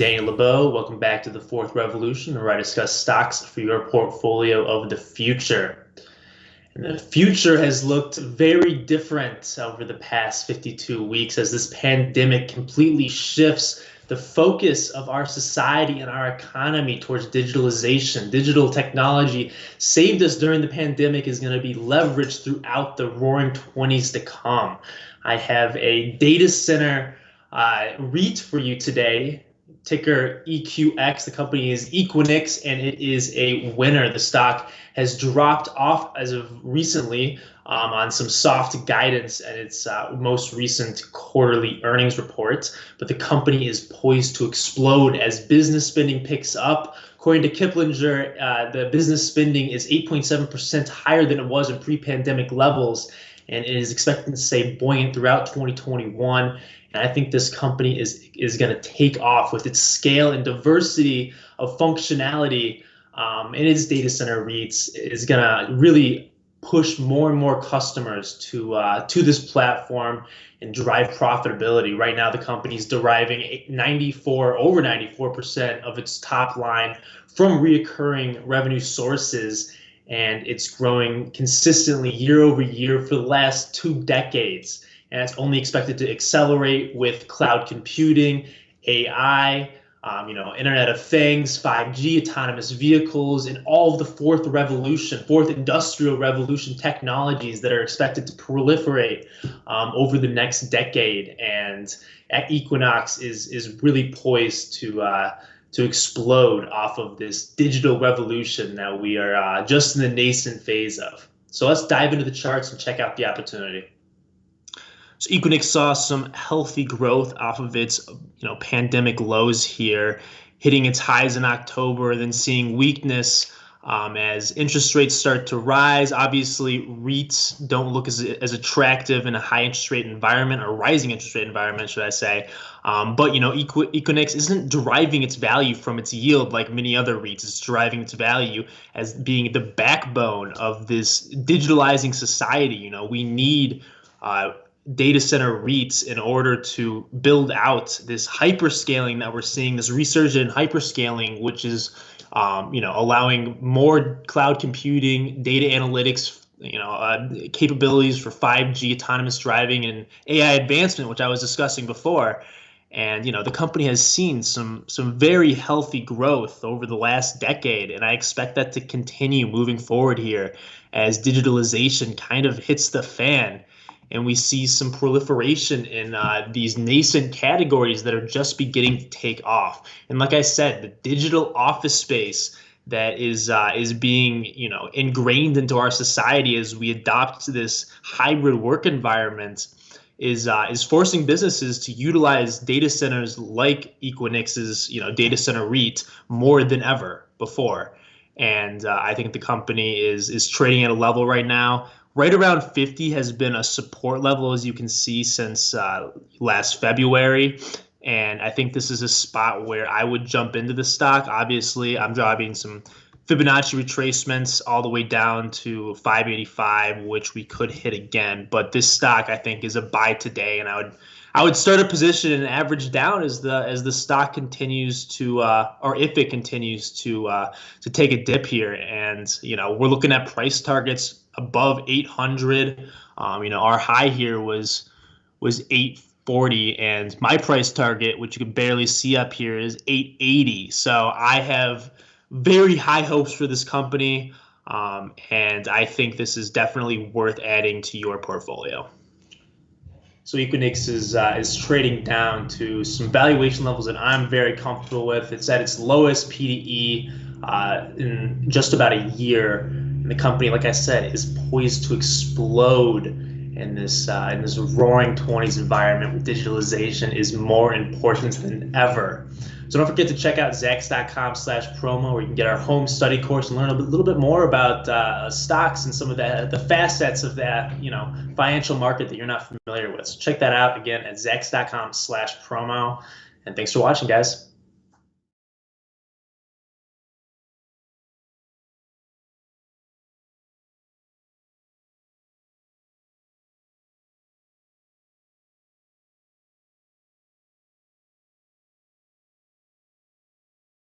Daniel LeBeau. Welcome back to the Fourth Revolution, where I discuss stocks for your portfolio of the future. And the future has looked very different over the past 52 weeks as this pandemic completely shifts the focus of our society and our economy towards digitalization. Digital technology saved us during the pandemic is going to be leveraged throughout the roaring 20s to come. I have a data center REIT for you today, ticker EQX. The company is Equinix, and it is a winner. The stock has dropped off as of recently on some soft guidance and its most recent quarterly earnings report. But the company is poised to explode as business spending picks up. According to Kiplinger, the business spending is 8.7% higher than it was in pre-pandemic levels, and it is expected to stay buoyant throughout 2021. And I think this company is going to take off with its scale and diversity of functionality in its data center REITs. Is going to really push more and more customers to this platform and drive profitability. Right now, the company is deriving over 94% of its top line from reoccurring revenue sources, and it's growing consistently year over year for the last 2 decades. And it's only expected to accelerate with cloud computing, AI, Internet of Things, 5G, autonomous vehicles, and all of the fourth industrial revolution technologies that are expected to proliferate over the next decade. And Equinix is really poised to explode off of this digital revolution that we are just in the nascent phase of. So let's dive into the charts and check out the opportunity. So Equinix saw some healthy growth off of its pandemic lows here, hitting its highs in October, then seeing weakness as interest rates start to rise. Obviously, REITs don't look as attractive in a high interest rate environment, or rising interest rate environment, should I say. But Equinix isn't deriving its value from its yield like many other REITs. It's deriving its value as being the backbone of this digitalizing society. We need data center REITs in order to build out this hyperscaling that we're seeing, this resurgent hyperscaling, which is allowing more cloud computing, data analytics, capabilities for 5G, autonomous driving, and AI advancement, which I was discussing before. And the company has seen some very healthy growth over the last decade, and I expect that to continue moving forward here as digitalization kind of hits the fan. And we see some proliferation in these nascent categories that are just beginning to take off. And like I said, the digital office space that is being ingrained into our society as we adopt this hybrid work environment is forcing businesses to utilize data centers like Equinix's data center REIT more than ever before. And I think the company is trading at a level right now. Right around 50 has been a support level, as you can see, since last February. And I think this is a spot where I would jump into the stock. Obviously, I'm driving some Fibonacci retracements all the way down to 585, which we could hit again. But this stock, I think, is a buy today, and I would start a position and average down as the stock continues to, or if it continues to take a dip here. And we're looking at price targets above 800. Our high here was 840, and my price target, which you can barely see up here, is 880. So I have very high hopes for this company, and I think this is definitely worth adding to your portfolio. So Equinix is trading down to some valuation levels that I'm very comfortable with. It's at its lowest PDE in just about a year. And the company, like I said, is poised to explode in this roaring 20s environment where digitalization is more important than ever. So don't forget to check out Zacks.com/promo, where you can get our home study course and learn a little bit more about stocks and some of the facets of that financial market that you're not familiar with. So check that out again at Zacks.com/promo. And thanks for watching, guys.